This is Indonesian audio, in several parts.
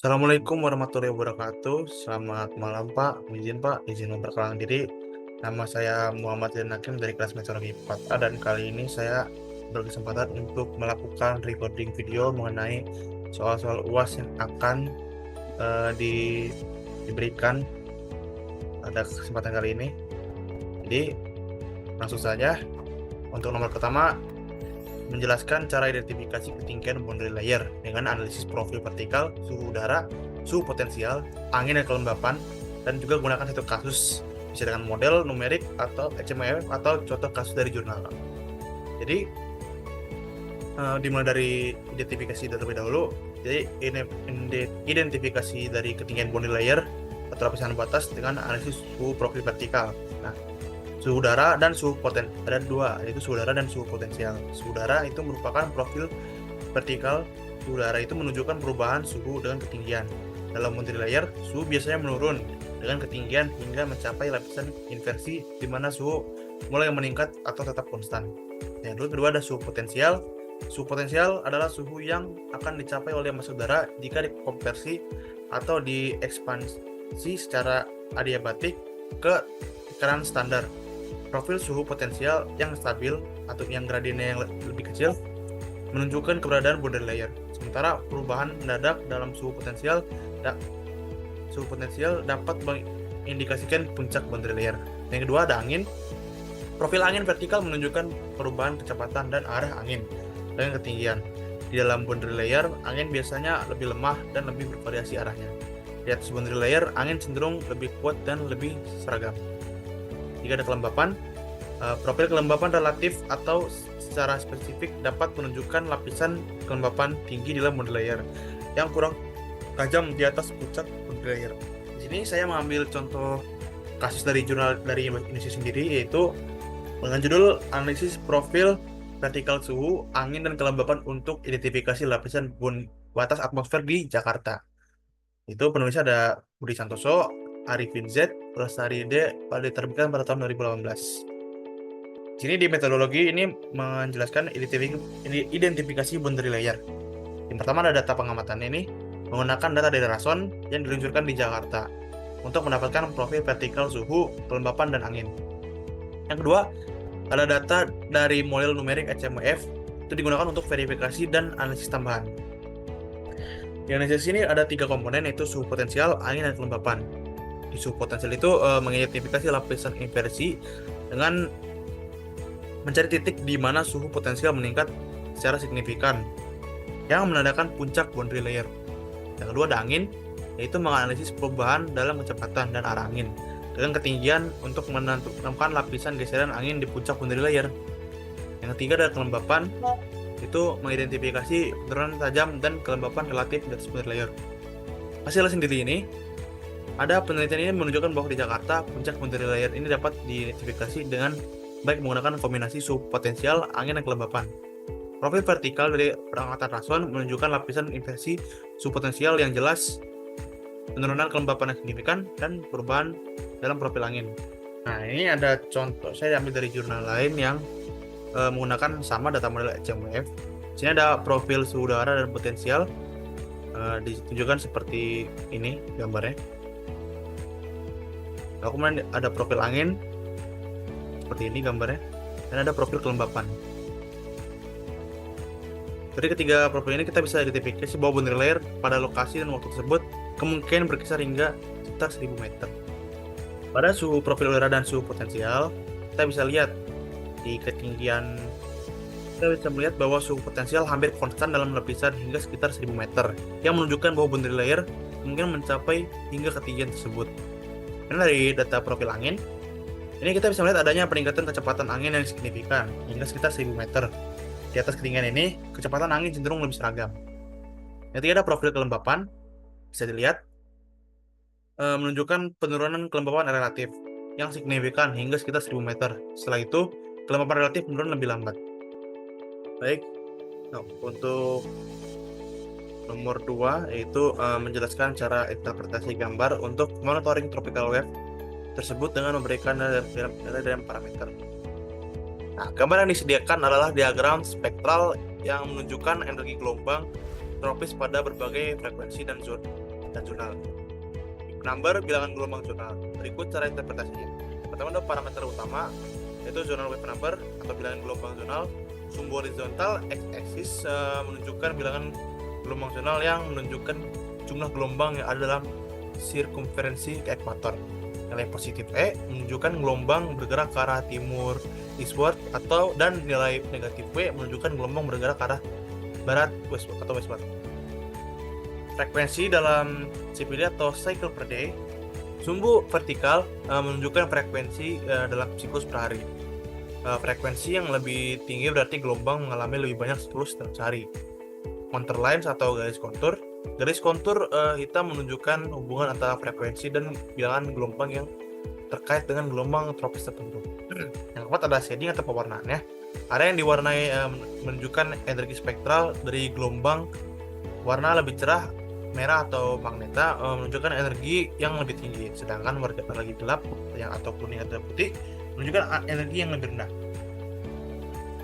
Assalamualaikum warahmatullahi wabarakatuh. Selamat malam Pak. Izin memperkenalkan diri. Nama saya Muhammad Zain Hakim dari kelas Meteorologi 4A dan kali ini saya berkesempatan untuk melakukan recording video mengenai soal-soal UAS yang akan diberikan pada kesempatan kali ini. Jadi langsung saja untuk nomor pertama, menjelaskan cara identifikasi ketinggian boundary layer dengan analisis profil vertikal, suhu udara, suhu potensial, angin dan kelembapan, dan juga gunakan satu kasus bisa dengan model numerik atau HMF atau contoh kasus dari jurnal. Jadi dimulai dari identifikasi terlebih dahulu. Jadi identifikasi dari ketinggian boundary layer atau lapisan batas dengan analisis suhu profil vertikal. Nah, suhu udara dan suhu potensial ada dua, yaitu suhu udara dan suhu potensial. Suhu udara itu merupakan profil vertikal. Suhu udara itu menunjukkan perubahan suhu dengan ketinggian. Dalam boundary layer, suhu biasanya menurun dengan ketinggian hingga mencapai lapisan inversi di mana suhu mulai meningkat atau tetap konstan. Yang kedua ada suhu potensial. Suhu potensial adalah suhu yang akan dicapai oleh massa udara jika dikonversi atau diekspansi secara adiabatik ke tekanan standar. Profil suhu potensial yang stabil atau yang gradiennya yang lebih kecil menunjukkan keberadaan boundary layer. Sementara perubahan mendadak dalam suhu potensial dapat mengindikasikan puncak boundary layer. Yang kedua ada angin. Profil angin vertikal menunjukkan perubahan kecepatan dan arah angin dengan ketinggian. Di dalam boundary layer, angin biasanya lebih lemah dan lebih bervariasi arahnya. Di atas boundary layer, angin cenderung lebih kuat dan lebih seragam. Jika ada kelembapan, profil kelembapan relatif atau secara spesifik dapat menunjukkan lapisan kelembapan tinggi di dalam boundary layer yang kurang tajam di atas puncak boundary layer. Di sini saya mengambil contoh kasus dari jurnal dari Indonesia sendiri, yaitu dengan judul analisis profil vertikal suhu, angin, dan kelembapan untuk identifikasi lapisan batas atmosfer di Jakarta. Itu penulisnya ada Budi Santoso, Arifin Z, Lestari D, pada diterbitkan pada tahun 2018. Sini di metodologi ini menjelaskan identifikasi boundary layer. Yang pertama ada data pengamatan ini menggunakan data dari Rason yang diluncurkan di Jakarta untuk mendapatkan profil vertikal suhu, kelembapan, dan angin. Yang kedua, ada data dari model numerik HMF itu digunakan untuk verifikasi dan analisis tambahan. Di analisis ini ada 3 komponen, yaitu suhu potensial, angin, dan kelembapan. Di suhu potensial itu mengidentifikasi lapisan inversi dengan mencari titik di mana suhu potensial meningkat secara signifikan yang menandakan puncak boundary layer. Yang kedua ada angin, yaitu menganalisis perubahan dalam kecepatan dan arah angin dengan ketinggian untuk menentukan lapisan geseran angin di puncak boundary layer. Yang ketiga ada kelembapan, itu mengidentifikasi penurunan tajam dan kelembapan relatif di atas boundary layer. Hasil sendiri ini, ada penelitian ini menunjukkan bahwa di Jakarta, puncak boundary layer ini dapat diidentifikasi dengan baik menggunakan kombinasi suhu potensial, angin, dan kelembapan. Profil vertikal dari perangkatan Rason menunjukkan lapisan inversi suhu potensial yang jelas, penurunan kelembapan yang signifikan, dan perubahan dalam profil angin. Nah, ini ada contoh saya ambil dari jurnal lain yang menggunakan sama data model HMWF. Sini ada profil suhu udara dan potensial, ditunjukkan seperti ini gambarnya. Lalu kemudian ada profil angin seperti ini gambarnya, dan ada profil kelembapan. Dari ketiga profil ini kita bisa identifikasi bahwa boundary layer pada lokasi dan waktu tersebut kemungkinan berkisar hingga sekitar 1000 meter. Pada suhu profil udara dan suhu potensial, kita bisa lihat di ketinggian, kita bisa melihat bahwa suhu potensial hampir konstan dalam lapisan hingga sekitar 1000 meter, yang menunjukkan bahwa boundary layer mungkin mencapai hingga ketinggian tersebut. Dan dari data profil angin, ini kita bisa melihat adanya peningkatan kecepatan angin yang signifikan hingga sekitar 1000 meter. Di atas ketinggian ini, kecepatan angin cenderung lebih seragam. Yang ketiga ada profil kelembapan, bisa dilihat menunjukkan penurunan kelembapan relatif yang signifikan hingga sekitar 1000 meter. Setelah itu, kelembapan relatif menurun lebih lambat. Baik, nah, untuk nomor 2 yaitu menjelaskan cara interpretasi gambar untuk monitoring tropical wave tersebut dengan memberikan data dan parameter. Nah, gambar yang disediakan adalah diagram spektral yang menunjukkan energi gelombang tropis pada berbagai frekuensi dan zona. dan zonal. Number bilangan gelombang zonal. Berikut cara interpretasinya. Pertama ada parameter utama yaitu zonal wave number atau bilangan gelombang zonal. Sumbu horizontal x-axis menunjukkan bilangan gelombang zonal yang menunjukkan jumlah gelombang yang ada dalam sirkumferensi ke ekuator. Nilai positif E menunjukkan gelombang bergerak ke arah timur eastward dan nilai negatif W menunjukkan gelombang bergerak ke arah barat westward atau westward. Frekuensi dalam CPD atau cycle per day. Sumbu vertikal menunjukkan frekuensi dalam siklus per hari. Frekuensi yang lebih tinggi berarti gelombang mengalami lebih banyak siklus dalam sehari. Contour lines atau garis kontur. Garis kontur hitam menunjukkan hubungan antara frekuensi dan bilangan gelombang yang terkait dengan gelombang tropis tertentu. Yang keempat ada shading atau pewarnaannya. Area yang diwarnai menunjukkan energi spektral dari gelombang. Warna lebih cerah, merah atau magneta menunjukkan energi yang lebih tinggi, sedangkan warna lagi gelap yang atau kuning atau putih menunjukkan energi yang lebih rendah.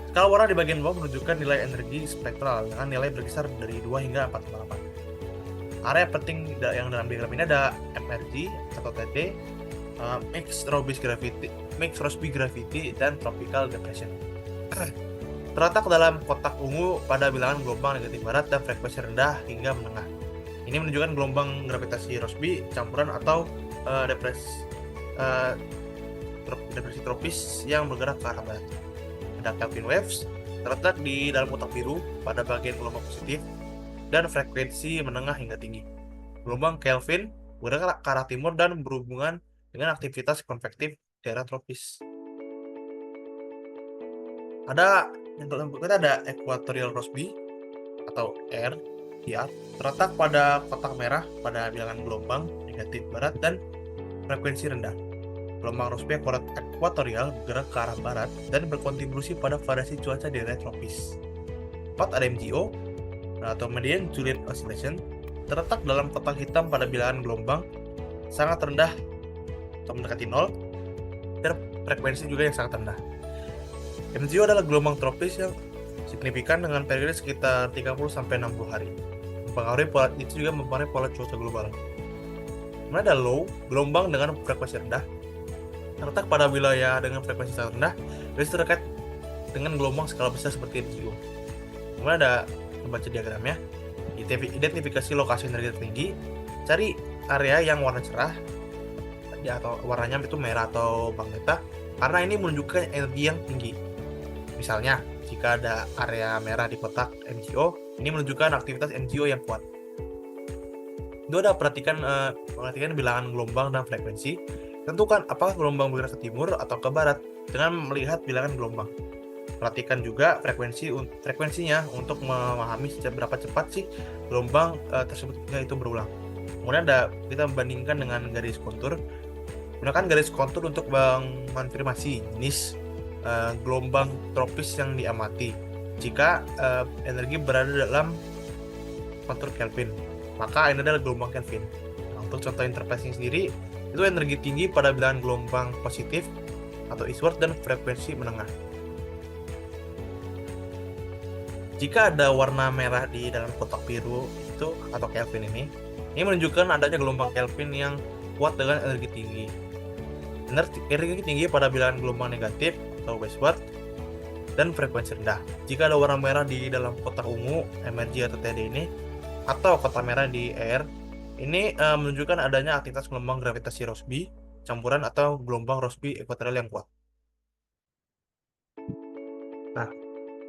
Skala warna di bagian bawah menunjukkan nilai energi spektral dengan nilai berkisar dari 2 hingga 4,8. Area penting yang dalam diagram ini ada MRG atau TD, Mixed Rossby Gravity, dan Tropical Depression. Terletak dalam kotak ungu pada bilangan gelombang negatif barat dan frekuensi rendah hingga menengah. Ini menunjukkan gelombang gravitasi Rossby campuran atau depresi tropis yang bergerak ke arah barat. Ada Kelvin waves terletak di dalam kotak biru pada bagian gelombang positif dan frekuensi menengah hingga tinggi. Gelombang Kelvin bergerak ke arah timur dan berhubungan dengan aktivitas konvektif daerah tropis. Yang berikutnya ada Equatorial Rossby atau ER, terletak pada kotak merah pada bilangan gelombang negatif barat dan frekuensi rendah. Gelombang Rossby Equatorial bergerak ke arah barat dan berkontribusi pada variasi cuaca di area tropis. 4 ada MGO atau Median Julian Oscillation, terletak dalam kotak hitam pada bilangan gelombang sangat rendah atau mendekati 0 dan frekuensi juga yang sangat rendah. MGO adalah gelombang tropis yang signifikan dengan periode sekitar 30-60 hari. Itu juga mempengaruhi pola cuaca global. Kemudian ada low, gelombang dengan frekuensi rendah, terletak pada wilayah dengan frekuensi sangat rendah dan terkait dengan gelombang skala besar seperti MGO. Kemudian ada membaca diagramnya, identifikasi lokasi energi tertinggi, cari area yang warna cerah atau warnanya itu merah atau magneta karena ini menunjukkan energi yang tinggi. Misalnya, jika ada area merah di kotak MGO, ini menunjukkan aktivitas MGO yang kuat. Itu ada perhatikan bilangan gelombang dan frekuensi. Tentukan apakah gelombang bergerak ke timur atau ke barat dengan melihat bilangan gelombang. Perhatikan juga frekuensinya untuk memahami seberapa cepat sih gelombang tersebut itu berulang. Kemudian kita membandingkan dengan garis kontur. Gunakan garis kontur untuk mengonfirmasi jenis gelombang tropis yang diamati. Jika energi berada dalam kontur Kelvin, maka ini adalah gelombang Kelvin. Nah, untuk contoh interpretasi sendiri, itu energi tinggi pada bilangan gelombang positif atau eastward dan frekuensi menengah. Jika ada warna merah di dalam kotak biru itu atau Kelvin ini menunjukkan adanya gelombang Kelvin yang kuat dengan energi tinggi. Energi tinggi pada bilangan gelombang negatif atau westward dan frekuensi rendah. Jika ada warna merah di dalam kotak ungu, MRG atau TD ini, atau kotak merah di ER, ini menunjukkan adanya aktivitas gelombang gravitasi Rossby campuran atau gelombang Rossby equatorial yang kuat. Nah,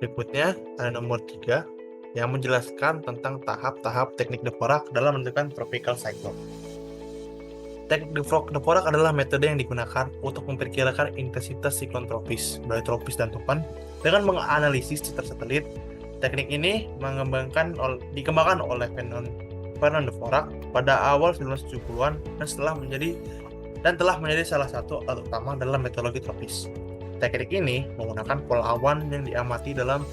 berikutnya ada nomor 3 yang menjelaskan tentang tahap-tahap teknik Dvorak dalam menentukan tropical cycle. Teknik Dvorak adalah metode yang digunakan untuk memperkirakan intensitas siklon tropis, baik tropis dan topan, dengan menganalisis citra satelit. Teknik ini dikembangkan oleh Fernand Dvorak pada awal 1970-an dan telah menjadi salah satu alat utama dalam metodologi tropis. Teknik ini menggunakan pola awan yang diamati dalam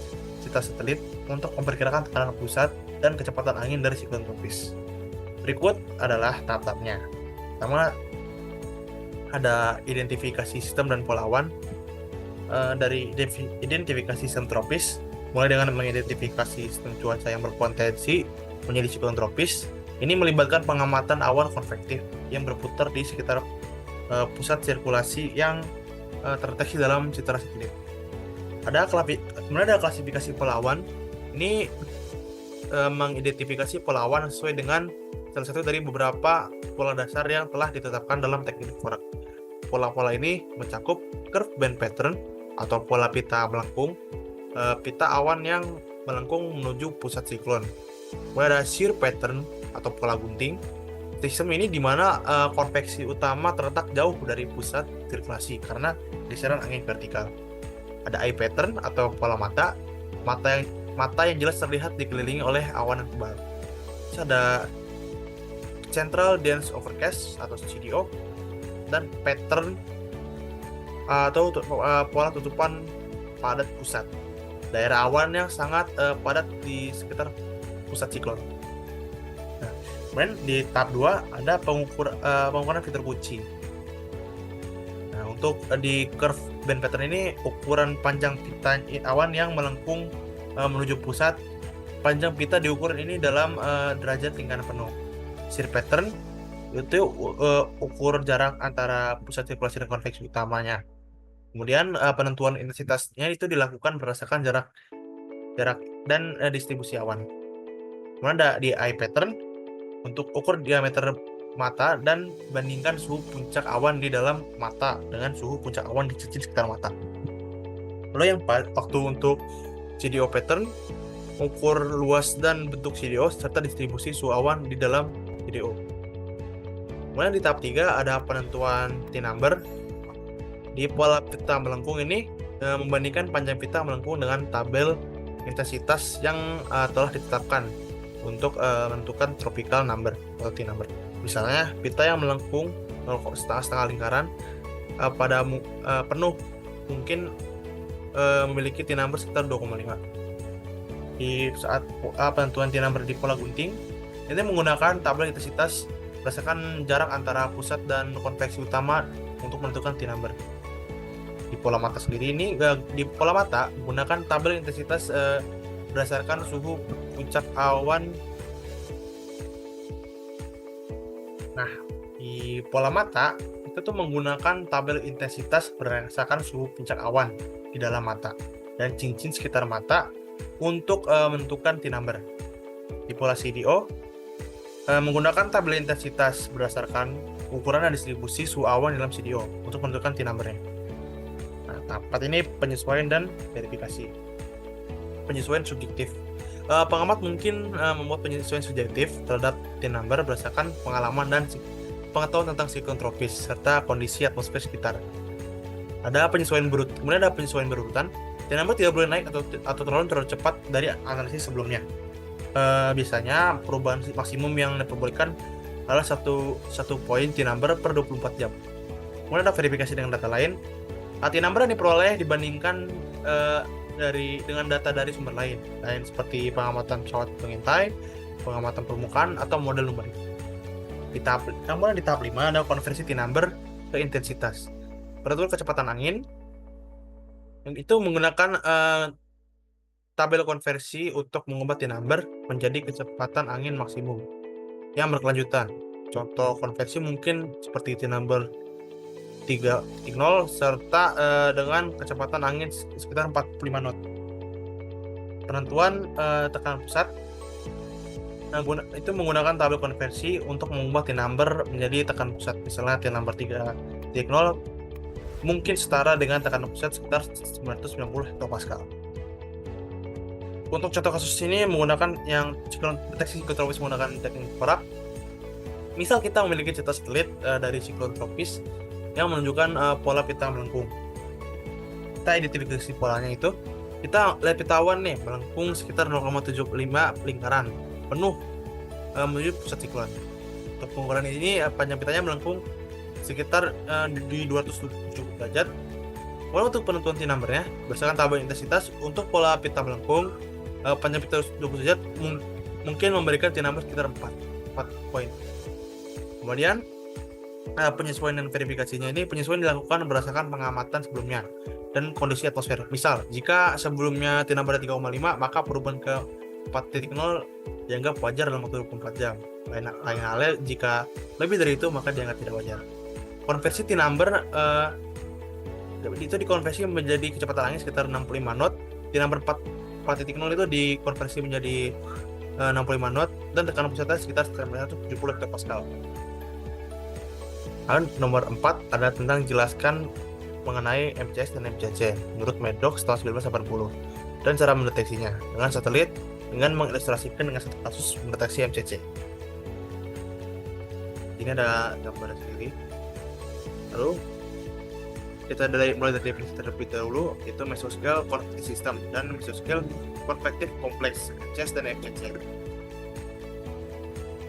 citra satelit untuk memperkirakan tekanan pusat dan kecepatan angin dari siklon tropis. Berikut adalah tahap-tahapnya. Pertama, ada identifikasi sistem dan pola awan. Dari identifikasi sistem tropis, mulai dengan mengidentifikasi sistem cuaca yang berpotensi menjadi siklon tropis, Ini melibatkan pengamatan awan konvektif yang berputar di sekitar pusat sirkulasi yang terdeteksi dalam citra satelit. Kemudian ada klasifikasi polawan. Ini mengidentifikasi polawan sesuai dengan salah satu dari beberapa pola dasar yang telah ditetapkan dalam teknik Dvorak. Pola-pola ini mencakup curve band pattern atau pola pita melengkung, pita awan yang melengkung menuju pusat siklon. Kemudian ada shear pattern atau pola gunting. Sistem ini di mana konveksi utama terletak jauh dari pusat sirkulasi karena geseran angin vertikal. Ada eye pattern atau pola mata yang jelas terlihat dikelilingi oleh awan yang tebal. Terus ada central dense overcast atau CDO, dan pattern atau pola tutupan padat pusat. Daerah awan yang sangat padat di sekitar pusat siklon. Nah, kemudian di tahap 2 ada pengukuran fitur kunci. Nah, untuk di curve band pattern ini ukuran panjang pita awan yang melengkung menuju pusat. Panjang pita diukur ini dalam derajat lingkaran penuh. Shear pattern itu ukur jarak antara pusat sirkulasi dan konveksi utamanya. Kemudian penentuan intensitasnya itu dilakukan berdasarkan jarak dan distribusi awan. Kemudian ada di eye pattern untuk ukur diameter mata dan bandingkan suhu puncak awan di dalam mata dengan suhu puncak awan di cincin sekitar mata. Lalu yang waktu untuk CDO pattern, ukur luas dan bentuk CDO serta distribusi suhu awan di dalam CDO. Kemudian di tahap 3 ada penentuan T-number. Di pola pita melengkung ini membandingkan panjang pita melengkung dengan tabel intensitas yang telah ditetapkan untuk menentukan tropical number atau T-number. Misalnya pita yang melengkung setengah lingkaran pada penuh mungkin memiliki T-number sekitar 2,5. Di saat penentuan T-number di pola gunting, ini menggunakan tabel intensitas berdasarkan jarak antara pusat dan konveksi utama untuk menentukan T-number. Di pola mata sendiri ini, di pola mata menggunakan tabel intensitas berdasarkan suhu puncak awan. Nah, di pola mata itu tuh menggunakan tabel intensitas berdasarkan suhu puncak awan di dalam mata dan cincin sekitar mata untuk menentukan T-number. Di pola CDO menggunakan tabel intensitas berdasarkan ukuran dan distribusi suhu awan dalam CDO untuk menentukan T-number-nya. Nah, tahap 4 ini penyesuaian dan verifikasi. Penyesuaian subjektif. Pengamat mungkin membuat penyesuaian subjektif terhadap T-number berdasarkan pengalaman dan pengetahuan tentang siklon tropis serta kondisi atmosfer sekitar. Ada penyesuaian kemudian ada penyesuaian berurutan. T-number tidak boleh naik atau terlalu cepat dari analisis sebelumnya. Biasanya perubahan maksimum yang diperbolehkan adalah satu poin T-number per 24 jam. Kemudian ada verifikasi dengan data lain. T-number yang diperoleh dibandingkan dengan data dari sumber lain seperti pengamatan pesawat pengintai, pengamatan permukaan, atau model numerik. Kemudian di tahap 5 ada konversi T-number ke intensitas. Peraturan kecepatan angin itu menggunakan tabel konversi untuk mengubah T-number menjadi kecepatan angin maksimum yang berkelanjutan. Contoh konversi mungkin seperti T-number 3.0 serta dengan kecepatan angin sekitar 45 knot. Penentuan tekanan pusat itu menggunakan tabel konversi untuk mengubah T-number menjadi tekanan pusat. Misalnya T-number 3.0 mungkin setara dengan tekanan pusat sekitar 990 hektopaskal. Untuk contoh kasus ini menggunakan deteksi siklon tropis menggunakan teknik Dvorak. Misal kita memiliki citra satelit dari siklon tropis yang menunjukkan pola pita melengkung. Kita identifikasi polanya itu, kita lihat pita awan nih melengkung sekitar 0,75 lingkaran penuh menuju pusat siklon. Untuk pengukuran ini panjang pitanya melengkung sekitar di 270 derajat. Kemudian untuk penentuan T-number-nya berdasarkan tabel intensitas untuk pola pita melengkung, panjang pita 20 derajat mungkin memberikan T-number sekitar 4 poin. Kemudian penyesuaian dan verifikasinya ini penyesuaian dilakukan berdasarkan pengamatan sebelumnya dan kondisi atmosfer. Misal, jika sebelumnya T-number 3,5, maka perubahan ke 4.0 dianggap wajar dalam waktu 24 jam. Lain halnya jika lebih dari itu maka dianggap tidak wajar. Konversi T-number itu dikonversi menjadi kecepatan angin sekitar 65 knot. T-number 4.0 itu dikonversi menjadi 65 knot dan tekanan pusatnya sekitar 170 hekapascal. Lalu nomor 4 ada tentang jelaskan mengenai MCS dan MCC menurut Maddox tahun 1980 dan cara mendeteksinya dengan satelit dengan mengilustrasikan dengan satu kasus mendeteksi MCC. Ini ada gambar sendiri. Lalu kita mulai dari definisi terlebih dahulu, itu mesoscale convective system dan mesoscale convective complex MCS dan MCC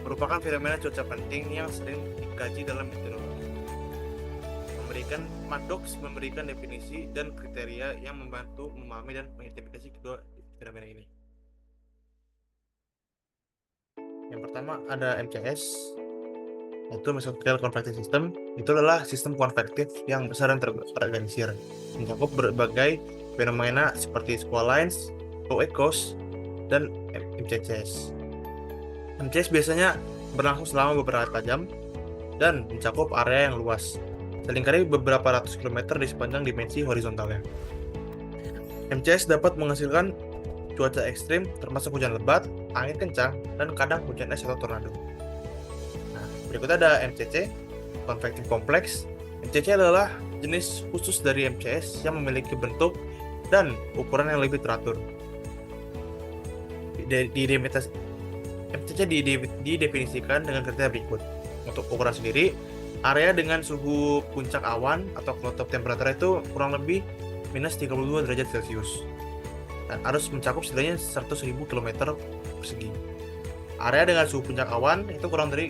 merupakan fenomena cuaca penting yang sering dikaji dalam meteorologi. Maddox memberikan definisi dan kriteria yang membantu memahami dan mengidentifikasi kedua fenomena ini. Yang pertama ada MCS, yaitu Mesoscale Convective System. Itu adalah sistem konvektif yang besar dan terorganisir, mencakup berbagai fenomena seperti squalines, low echoes, dan MCCS. MCS biasanya berlangsung selama beberapa jam dan mencakup area yang luas, seringkali beberapa ratus kilometer di sepanjang dimensi horizontalnya. MCS dapat menghasilkan cuaca ekstrim termasuk hujan lebat, angin kencang, dan kadang hujan es atau tornado. Nah, berikutnya ada MCC, Convective Complex. MCC adalah jenis khusus dari MCS yang memiliki bentuk dan ukuran yang lebih teratur. MCC didefinisikan dengan kriteria berikut. Untuk ukuran sendiri, area dengan suhu puncak awan atau cloud temperature itu kurang lebih minus 32 derajat Celcius dan harus mencakup setidaknya 100.000 km persegi. Area dengan suhu puncak awan itu kurang dari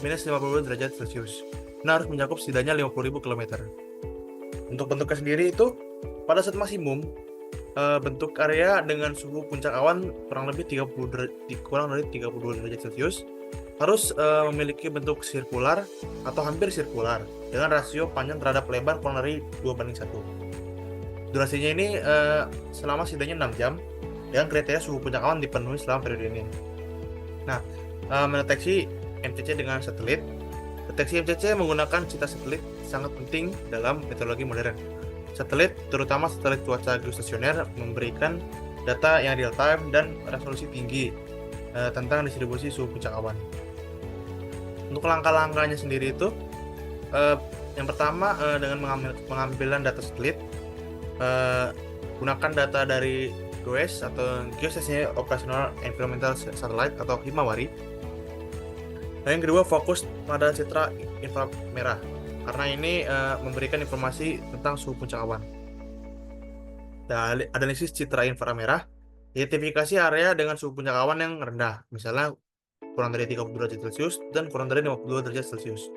minus 52 derajat Celcius dan harus mencakup setidaknya 50.000 km. Untuk bentuknya sendiri itu pada saat maksimum, bentuk area dengan suhu puncak awan kurang dari 32 derajat Celcius harus memiliki bentuk sirkular atau hampir sirkular dengan rasio panjang terhadap lebar kurang dari 2:1. Durasinya ini selama setidaknya 6 jam dengan kriteria suhu puncak awan dipenuhi selama periode ini. Nah, mendeteksi MCC dengan satelit. Deteksi MCC menggunakan citra satelit sangat penting dalam meteorologi modern. Satelit, terutama satelit cuaca geostasioner, memberikan data yang real time dan resolusi tinggi tentang distribusi suhu puncak awan. Untuk langkah-langkahnya sendiri itu, yang pertama dengan pengambilan data satelit, gunakan data dari GOES atau Geostationary Operational Environmental Satellite atau Himawari. Dan yang kedua, fokus pada citra inframerah karena ini memberikan informasi tentang suhu puncak awan. Dan analisis citra inframerah, identifikasi area dengan suhu puncak awan yang rendah, misalnya kurang dari 30 derajat Celcius dan kurang dari 52 derajat Celcius.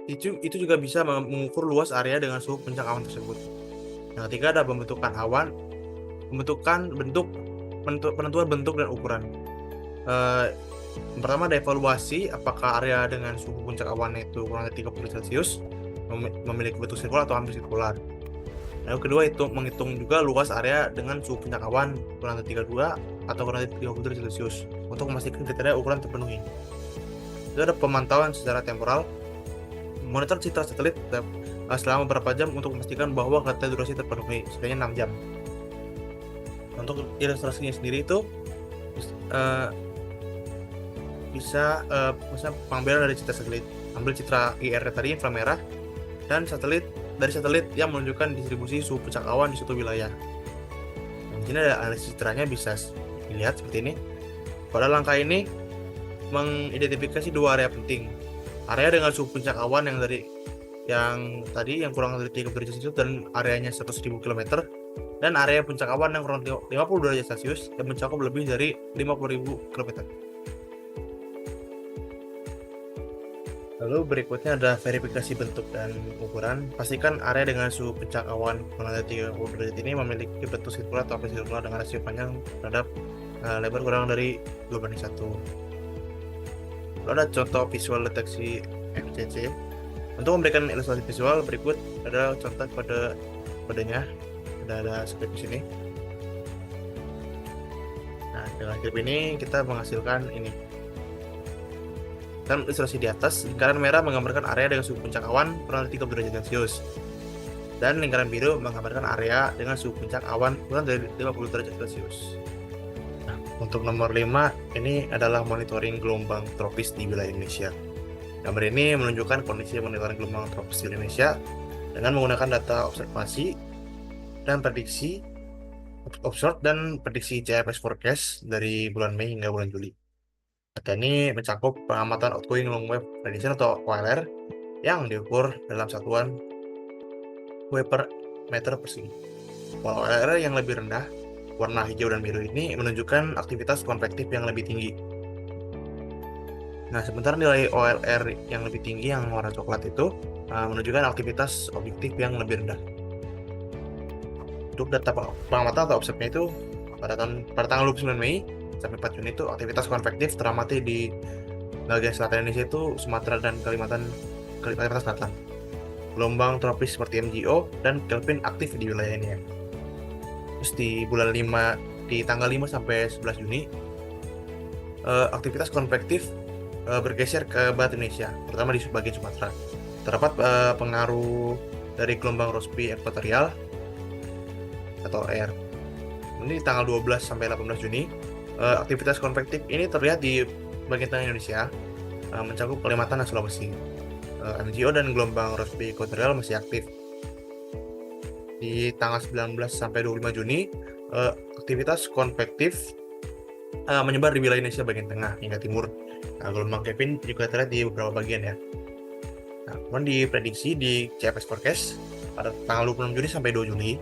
Itu juga bisa mengukur luas area dengan suhu puncak awan tersebut. Yang ketiga ada pembentukan awan, penentuan bentuk dan ukuran. Yang pertama ada evaluasi apakah area dengan suhu puncak awan itu kurang dari 30 derajat Celcius memiliki bentuk sirkular atau hampir sirkular. Yang kedua itu menghitung juga luas area dengan suhu puncak awan kurang dari 32 atau kurang dari 30 derajat Celcius untuk memastikan kriteria ukuran terpenuhi. Itu ada pemantauan secara temporal, monitor citra satelit selama beberapa jam untuk memastikan bahwa kriteria durasi terpenuhi, setidaknya 6 jam. Untuk ilustrasinya sendiri itu bisa pengambilan dari citra satelit, ambil citra IR tadi inframerah dan dari satelit yang menunjukkan distribusi suhu puncak awan di suatu wilayah. Di sini ada analisis citranya bisa dilihat seperti ini. Pada langkah ini mengidentifikasi dua area penting. Area dengan suhu puncak awan yang tadi yang kurang dari 30 derajat Celcius dan areanya 100.000 km, dan area puncak awan yang kurang 50 derajat Celcius yang mencakup lebih dari 50.000 km. Lalu berikutnya ada verifikasi bentuk dan ukuran. Pastikan area dengan suhu puncak awan kurang dari 30 derajat ini memiliki bentuk sirkular atau hampir sirkular dengan rasio panjang terhadap lebar kurang dari 2:1. Lalu ada contoh visual deteksi MCC. Untuk memberikan ilustrasi visual berikut ada contoh kodenya. Ada script di sini. Dengan graf ini kita menghasilkan ini. Dan ilustrasi di atas, lingkaran merah menggambarkan area dengan suhu puncak awan kurang dari 30 derajat Celcius. Dan lingkaran biru menggambarkan area dengan suhu puncak awan kurang dari 50 derajat Celcius. Nah, untuk nomor 5, ini adalah monitoring gelombang tropis di wilayah Indonesia. Gambar ini menunjukkan kondisi monitoring gelombang tropis di Indonesia dengan menggunakan data observasi dan prediksi GIS forecast dari bulan Mei hingga bulan Juli. Data ini mencakup pengamatan outgoing long wave radiation atau OLR yang diukur dalam satuan wave per meter persegi. OLR yang lebih rendah, warna hijau dan biru ini menunjukkan aktivitas konvektif yang lebih tinggi. Nah, sementara nilai OLR yang lebih tinggi yang warna coklat itu menunjukkan aktivitas objektif yang lebih rendah. Untuk data pengamatan atau observnya itu pada tanggal 29 Mei sampai 4 Juni itu aktivitas konvektif teramati di bagian selatan Indonesia itu Sumatera dan Kalimantan Selatan. Gelombang tropis seperti MGO dan Kelvin aktif di wilayah ini ya. Terus di bulan 5 di tanggal 5 sampai 11 Juni aktivitas konvektif bergeser ke barat Indonesia, terutama di bagian Sumatera. Terdapat pengaruh dari gelombang Rossby ekuatorial atau air. Ini di tanggal 12 sampai 18 Juni, aktivitas konvektif ini terlihat di bagian tengah Indonesia, mencakup Kalimantan dan Sulawesi. MGO dan gelombang Rossby ekuatorial masih aktif. Di tanggal 19 sampai 25 Juni, aktivitas konvektif menyebar di wilayah Indonesia bagian tengah hingga timur. Gelombang Kelvin juga terlihat di beberapa bagian ya. Nah, kemudian diprediksi di GIS forecast pada tanggal 26 Juni sampai 2 Juli,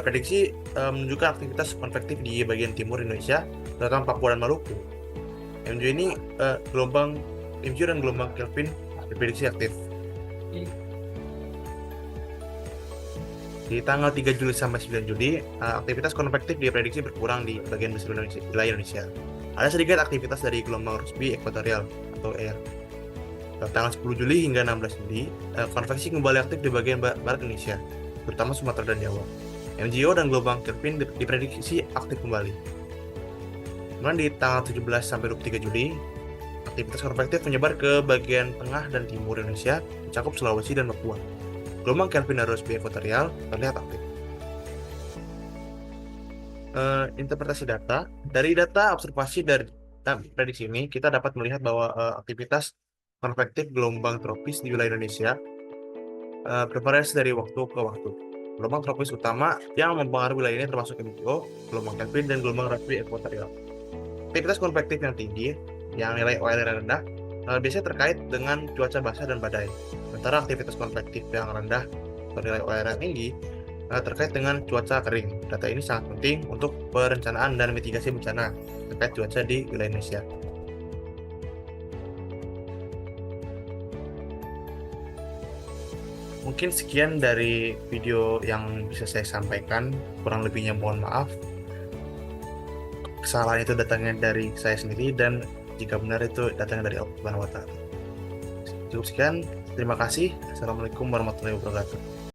prediksi menunjukkan aktivitas konvektif di bagian timur Indonesia, terutama Papua dan Maluku. MGO dan gelombang Kelvin diprediksi aktif. Di tanggal 3 Juli sampai 9 Juli, aktivitas konvektif diprediksi berkurang di bagian besar wilayah Indonesia. Ada sedikit aktivitas dari gelombang Rossby ekuatorial atau air. Tanggal 10 Juli hingga 16 Juli, konveksi kembali aktif di bagian barat Indonesia, terutama Sumatera dan Jawa. MGO dan gelombang Kelvin diprediksi aktif kembali. Kemudian di tanggal 17 sampai 23 Juli, aktivitas konvektif menyebar ke bagian tengah dan timur Indonesia, mencakup Sulawesi dan Papua. Gelombang Kelvin dan Rossby ekuatorial terlihat aktif. Interpretasi data. Dari data observasi dari prediksi ini, kita dapat melihat bahwa aktivitas konvektif gelombang tropis di wilayah Indonesia bervariasi dari waktu ke waktu. Gelombang tropis utama yang mempengaruhi wilayah ini termasuk MGO, gelombang Kelvin, dan gelombang Rossby ekuatorial. Aktivitas konvektif yang tinggi, yang nilai OLR rendah, biasanya terkait dengan cuaca basah dan badai. Sementara aktivitas konvektif yang rendah atau nilai OLR yang tinggi terkait dengan cuaca kering. Data ini sangat penting untuk perencanaan dan mitigasi bencana terkait cuaca di wilayah Indonesia. Mungkin sekian dari video yang bisa saya sampaikan, kurang lebihnya mohon maaf. Kesalahan itu datangnya dari saya sendiri dan jika benar itu datangnya dari Allah Subhanahu wa Ta'ala. Cukup sekian, terima kasih. Assalamualaikum warahmatullahi wabarakatuh.